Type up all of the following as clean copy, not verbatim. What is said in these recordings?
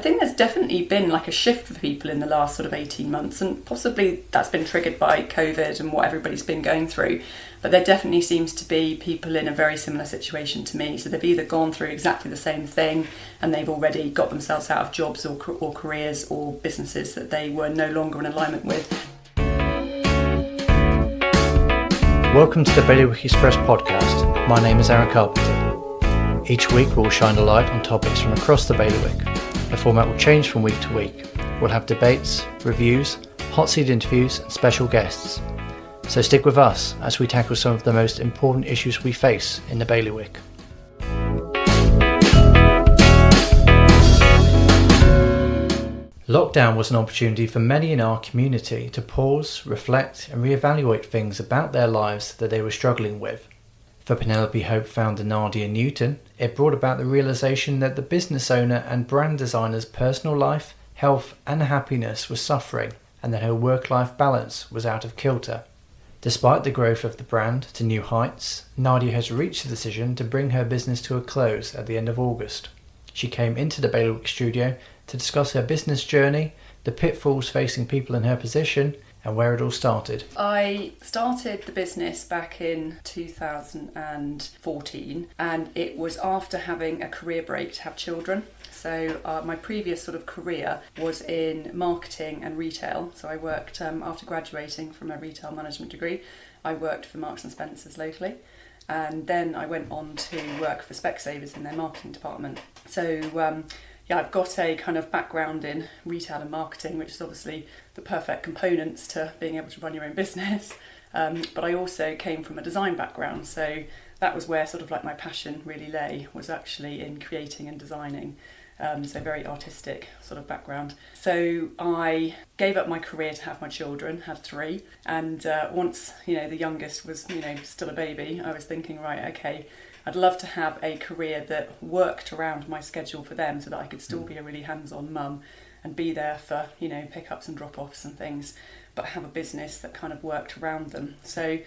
think there's definitely been like a shift for people in the last sort of 18 months, and possibly that's been triggered by COVID and what everybody's been going through. But there definitely seems to be people in a very similar situation to me. So they've either gone through exactly the same thing and they've already got themselves out of jobs or careers or businesses that they were no longer in alignment with. Welcome to the Bailiwick Podcast. My name is Aaron Carpenter. Each week we'll shine a light on topics from across the Bailiwick. The format will change from week to week. We'll have debates, reviews, hot seat interviews and special guests. So stick with us as we tackle some of the most important issues we face in the Bailiwick. Lockdown was an opportunity for many in our community to pause, reflect and reevaluate things about their lives that they were struggling with. For Penelope Hope founder Nadia Newton, it brought about the realisation that the business owner and brand designer's personal life, health and happiness was suffering and that her work-life balance was out of kilter. Despite the growth of the brand to new heights, Nadia has reached the decision to bring her business to a close at the end of August. She came into the Bailiwick studio to discuss her business journey, the pitfalls facing people in her position, and where it all started. I started the business back in 2014, and it was after having a career break to have children. So my previous sort of career was in marketing and retail. So I worked, after graduating from a retail management degree, I worked for Marks and Spencer's locally. And then I went on to work for Specsavers in their marketing department. So I've got a kind of background in retail and marketing, which is obviously the perfect components to being able to run your own business. But I also came from a design background. So that was where sort of like my passion really lay, was actually in creating and designing. So very artistic sort of background. So I gave up my career to have my children, had 3. And once, the youngest was, still a baby, I was thinking, right, okay, I'd love to have a career that worked around my schedule for them so that I could still be a really hands-on mum and be there for, pickups and drop-offs and things, but have a business that kind of worked around them. So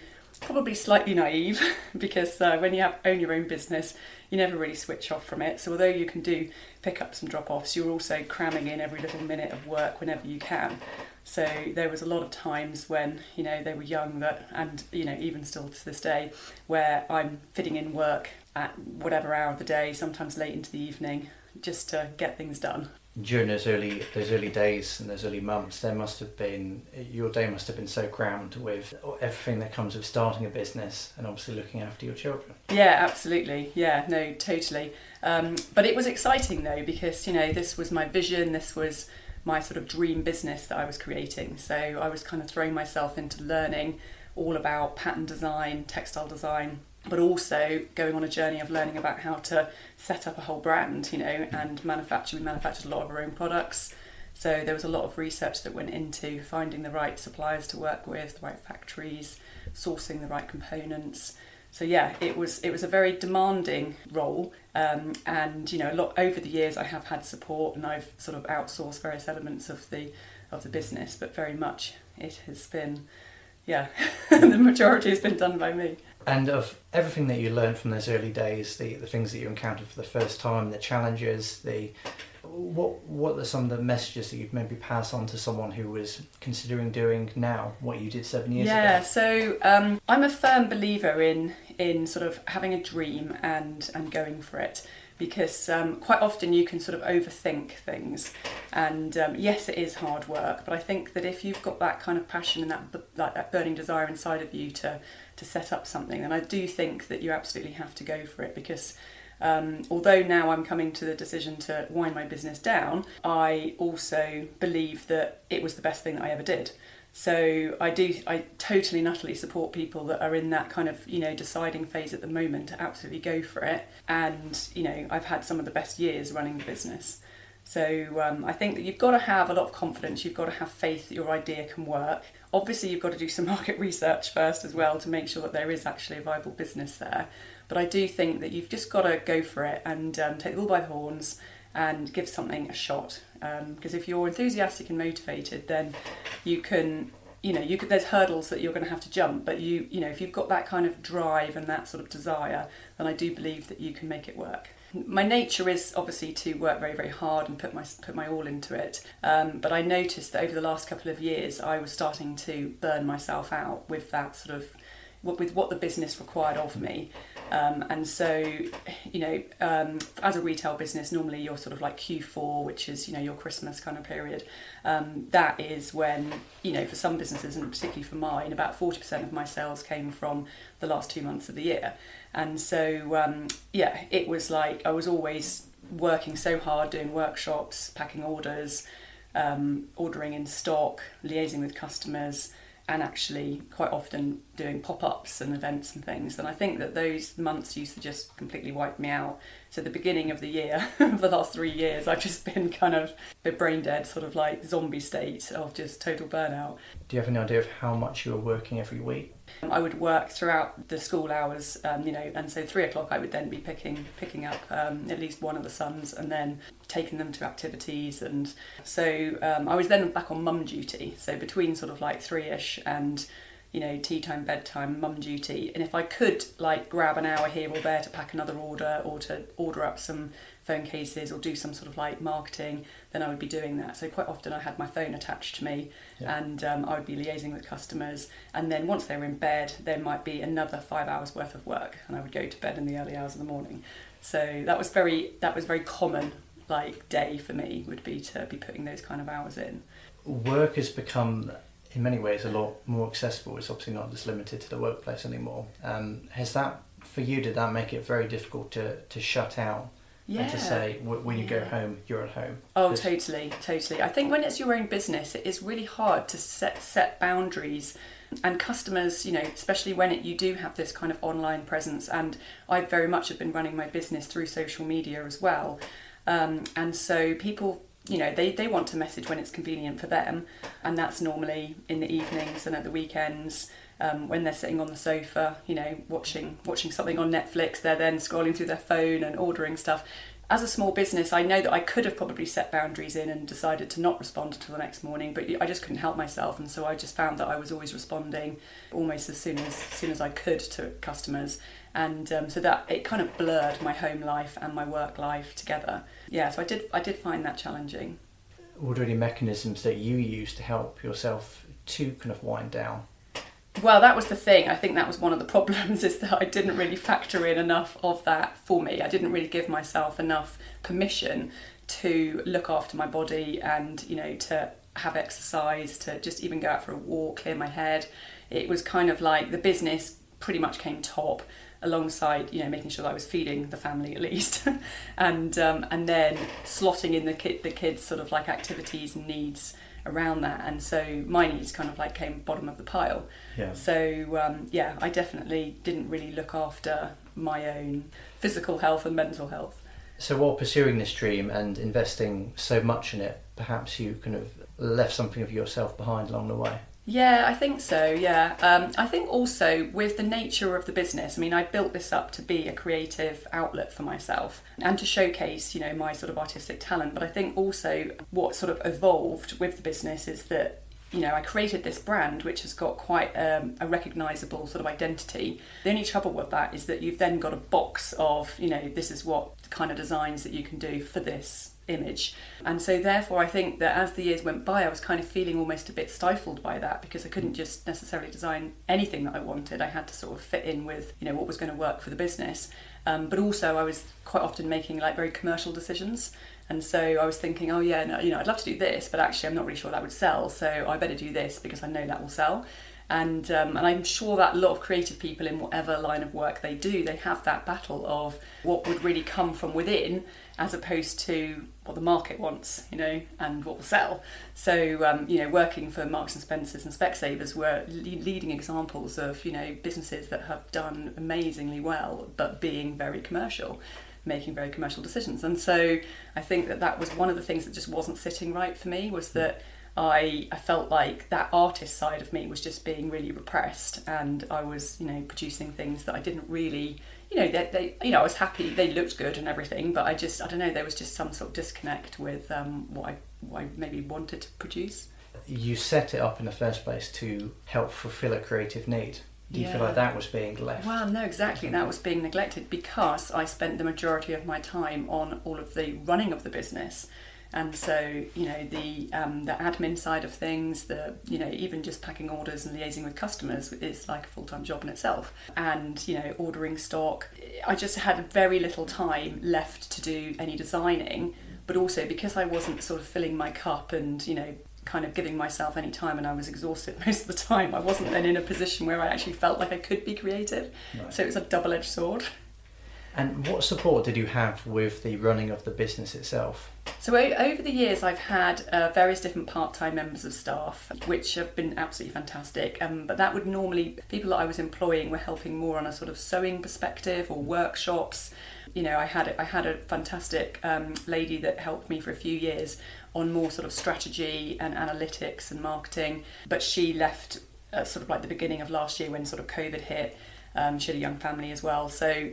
probably slightly naive because when you own your own business, you never really switch off from it. So although you can do pickups and drop-offs, you're also cramming in every little minute of work whenever you can. So there was a lot of times when, they were young and even still to this day, where I'm fitting in work at whatever hour of the day, sometimes late into the evening, just to get things done. During those early days and those early months, your day must have been so crammed with everything that comes with starting a business and obviously looking after your children. Yeah, absolutely. Yeah, no, totally. But it was exciting though, because, this was my vision, this was my sort of dream business that I was creating. So I was kind of throwing myself into learning all about pattern design, textile design, but also going on a journey of learning about how to set up a whole brand, and manufacture. We manufactured a lot of our own products. So there was a lot of research that went into finding the right suppliers to work with, the right factories, sourcing the right components. So yeah, it was a very demanding role, and a lot over the years I have had support, and I've sort of outsourced various elements of the business, but very much it has been, the majority has been done by me. And of everything that you learned from those early days, the things that you encountered for the first time, the challenges, what are some of the messages that you'd maybe pass on to someone who was considering doing now what you did 7 years ago? Yeah, so I'm a firm believer in sort of having a dream and going for it, because quite often you can sort of overthink things, and yes, it is hard work, but I think that if you've got that kind of passion and that burning desire inside of you to set up something, then I do think that you absolutely have to go for it, because although now I'm coming to the decision to wind my business down, I also believe that it was the best thing that I ever did. So I totally and utterly support people that are in that kind of, deciding phase at the moment to absolutely go for it. And, I've had some of the best years running the business. So I think that you've got to have a lot of confidence. You've got to have faith that your idea can work. Obviously, you've got to do some market research first as well to make sure that there is actually a viable business there. But I do think that you've just got to go for it and take the bull by the horns and give something a shot. Because if you're enthusiastic and motivated, then you can, there's hurdles that you're going to have to jump. But if you've got that kind of drive and that sort of desire, then I do believe that you can make it work. My nature is obviously to work very, very hard and put my all into it. But I noticed that over the last couple of years, I was starting to burn myself out with that sort of, with what the business required of me. And so, as a retail business, normally you're sort of like Q4, which is, your Christmas kind of period. That is when, for some businesses, and particularly for mine, about 40% of my sales came from the last 2 months of the year. And so, it was like I was always working so hard, doing workshops, packing orders, ordering in stock, liaising with customers, and actually quite often doing pop-ups and events and things. And I think that those months used to just completely wipe me out. So the beginning of the year, for the last 3 years, I've just been kind of a bit brain dead, sort of like zombie state of just total burnout. Do you have any idea of how much you were working every week? I would work throughout the school hours, and so 3 o'clock I would then be picking up at least one of the sons and then taking them to activities. And so I was then back on mum duty, so between sort of like 3ish and tea time, bedtime, mum duty. And if I could like grab an hour here or there to pack another order or to order up some phone cases or do some sort of like marketing, then I would be doing that. So quite often I had my phone attached to me, and I would be liaising with customers. And then once they were in bed, there might be another 5 hours worth of work, and I would go to bed in the early hours of the morning. So that was very common like day for me, would be to be putting those kind of hours in. Work has become, in many ways, a lot more accessible. It's obviously not just limited to the workplace anymore. Has that, for you, did that make it very difficult to shut out? Yeah. And to say, when you go home, you're at home? Oh, totally. I think when it's your own business, it is really hard to set boundaries. And customers, especially when you do have this kind of online presence, and I very much have been running my business through social media as well. And so people, they want to message when it's convenient for them, and that's normally in the evenings and at the weekends. When they're sitting on the sofa, watching something on Netflix, they're then scrolling through their phone and ordering stuff. As a small business, I know that I could have probably set boundaries in and decided to not respond until the next morning, but I just couldn't help myself, and so I just found that I was always responding almost as soon as I could to customers, and so that it kind of blurred my home life and my work life together. Yeah, so I did find that challenging. Were there any mechanisms that you used to help yourself to kind of wind down? Well, that was the thing. I think that was one of the problems, is that I didn't really factor in enough of that for me. I didn't really give myself enough permission to look after my body and, to have exercise, to just even go out for a walk, clear my head. It was kind of like the business pretty much came top, alongside making sure that I was feeding the family at least, and then slotting in the kids' sort of like activities and needs around that. And so my needs kind of like came bottom of the pile. So I definitely didn't really look after my own physical health and mental health. So while pursuing this dream and investing so much in it, perhaps you kind of left something of yourself behind along the way? Yeah, I think so, yeah. I think also with the nature of the business, I built this up to be a creative outlet for myself and to showcase, my sort of artistic talent. But I think also what sort of evolved with the business is that, I created this brand which has got quite a recognisable sort of identity. The only trouble with that is that you've then got a box of, this is what kind of designs that you can do for this image. And so therefore I think that as the years went by, I was kind of feeling almost a bit stifled by that, because I couldn't just necessarily design anything that I wanted. I had to sort of fit in with what was going to work for the business, but also I was quite often making like very commercial decisions, and so I was thinking, oh yeah, no, I'd love to do this, but actually I'm not really sure that would sell, so I better do this because I know that will sell. And I'm sure that a lot of creative people in whatever line of work they do, they have that battle of what would really come from within as opposed to what the market wants, and what will sell. So, working for Marks and Spencers and Specsavers were leading examples of, businesses that have done amazingly well, but being very commercial, making very commercial decisions. And so I think that was one of the things that just wasn't sitting right for me, was that I felt like that artist side of me was just being really repressed, and I was, producing things that I didn't really, I was happy, they looked good and everything, but I don't know, there was just some sort of disconnect with what I maybe wanted to produce. You set it up in the first place to help fulfill a creative need. Do you feel like that was being left? Well, no, exactly. That was being neglected because I spent the majority of my time on all of the running of the business. And so, the admin side of things, even just packing orders and liaising with customers is like a full-time job in itself. And, ordering stock. I just had very little time left to do any designing, but also because I wasn't sort of filling my cup and, kind of giving myself any time, and I was exhausted most of the time, I wasn't then in a position where I actually felt like I could be creative. Right. So it was a double-edged sword. And what support did you have with the running of the business itself? So over the years I've had various different part-time members of staff, which have been absolutely fantastic, but that would normally, people that I was employing were helping more on a sort of sewing perspective or workshops. I had a fantastic lady that helped me for a few years on more sort of strategy and analytics and marketing, but she left sort of like the beginning of last year when sort of COVID hit. She had a young family as well, so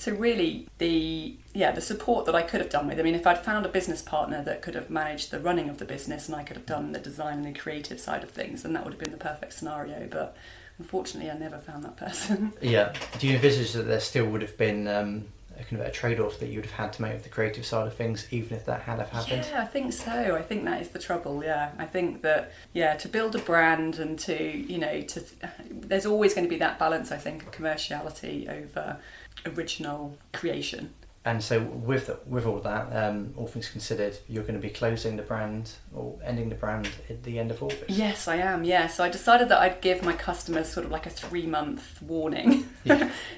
really the support that I could have done with. I mean, if I'd found a business partner that could have managed the running of the business and I could have done the design and the creative side of things, then that would have been the perfect scenario. But unfortunately, I never found that person. Yeah. Do you envisage that there still would have been a kind of a trade-off that you would have had to make with the creative side of things, even if that had have happened? Yeah, I think so. I think that is the trouble. Yeah, I think that to build a brand and to there's always going to be that balance. I think of commerciality over original creation. And so with all that, all things considered, you're going to be closing the brand or ending the brand at the end of August? Yes, I am, yeah. So I decided that I'd give my customers sort of like a 3-month warning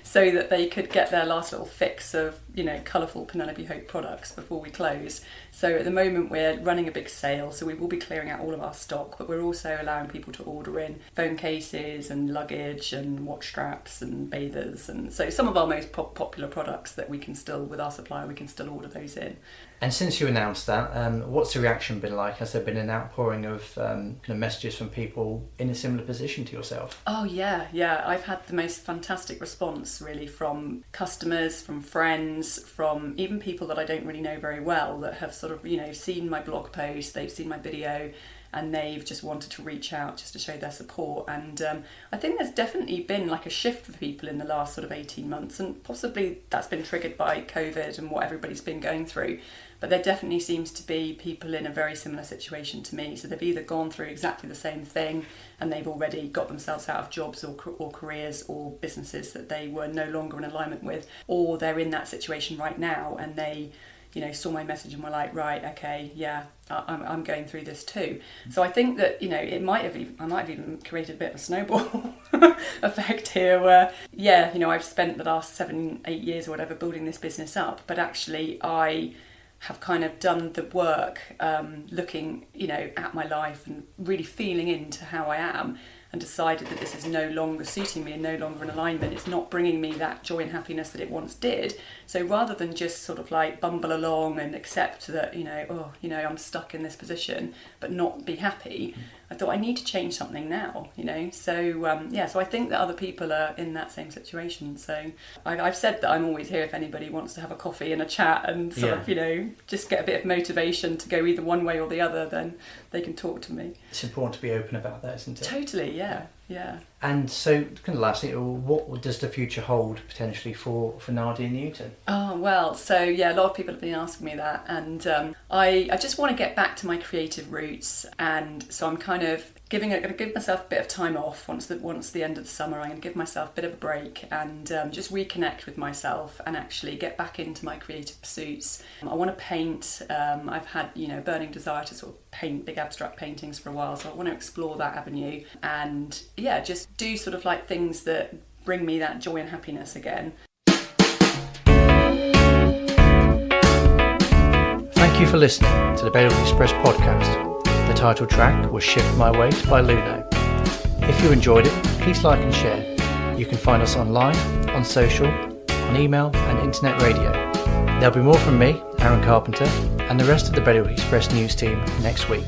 so that they could get their last little fix of, colourful Penelope Hope products before we close. So at the moment we're running a big sale, so we will be clearing out all of our stock, but we're also allowing people to order in phone cases and luggage and watch straps and bathers. And so some of our most popular products that we can still, with our supplier, we can still order those in. And since you announced that, what's the reaction been like? Has there been an outpouring of kind of messages from people in a similar position to yourself? Oh yeah. I've had the most fantastic response really from customers, from friends, from even people that I don't really know very well that have sort of, seen my blog post, they've seen my video, and they've just wanted to reach out just to show their support. And I think there's definitely been like a shift for people in the last sort of 18 months, and possibly that's been triggered by COVID and what everybody's been going through. But there definitely seems to be people in a very similar situation to me. So they've either gone through exactly the same thing and they've already got themselves out of jobs or careers or businesses that they were no longer in alignment with, or they're in that situation right now and they saw my message and were like, right, okay, yeah, I'm going through this too. So I think that, I might have even created a bit of a snowball effect here where, I've spent the last 7-8 years or whatever building this business up, but actually I have kind of done the work, looking, at my life and really feeling into how I am, and decided that this is no longer suiting me and no longer in alignment. It's not bringing me that joy and happiness that it once did. So rather than just sort of like bumble along and accept that, I'm stuck in this position, but not be happy, I thought I need to change something now, So, so I think that other people are in that same situation. So I've said that I'm always here if anybody wants to have a coffee and a chat and sort of, just get a bit of motivation to go either one way or the other, then they can talk to me. It's important to be open about that, isn't it? Totally, yeah. And so, kind of lastly, what does the future hold potentially for Nadia Newton? Oh, well, so a lot of people have been asking me that, and I just want to get back to my creative roots, and so I'm kind of going to give myself a bit of time off once the end of the summer. I'm going to give myself a bit of a break and just reconnect with myself and actually get back into my creative pursuits. I want to paint. I've had a burning desire to sort of paint big abstract paintings for a while, so I want to explore that avenue and just do sort of like things that bring me that joy and happiness again. Thank you for listening to the Bailiwick Express podcast. The title track was Shift My Weight by Luno. If you enjoyed it, please like and share. You can find us online, on social, on email and internet radio. There'll be more from me, Aaron Carpenter, and the rest of the Bailiwick Express news team next week.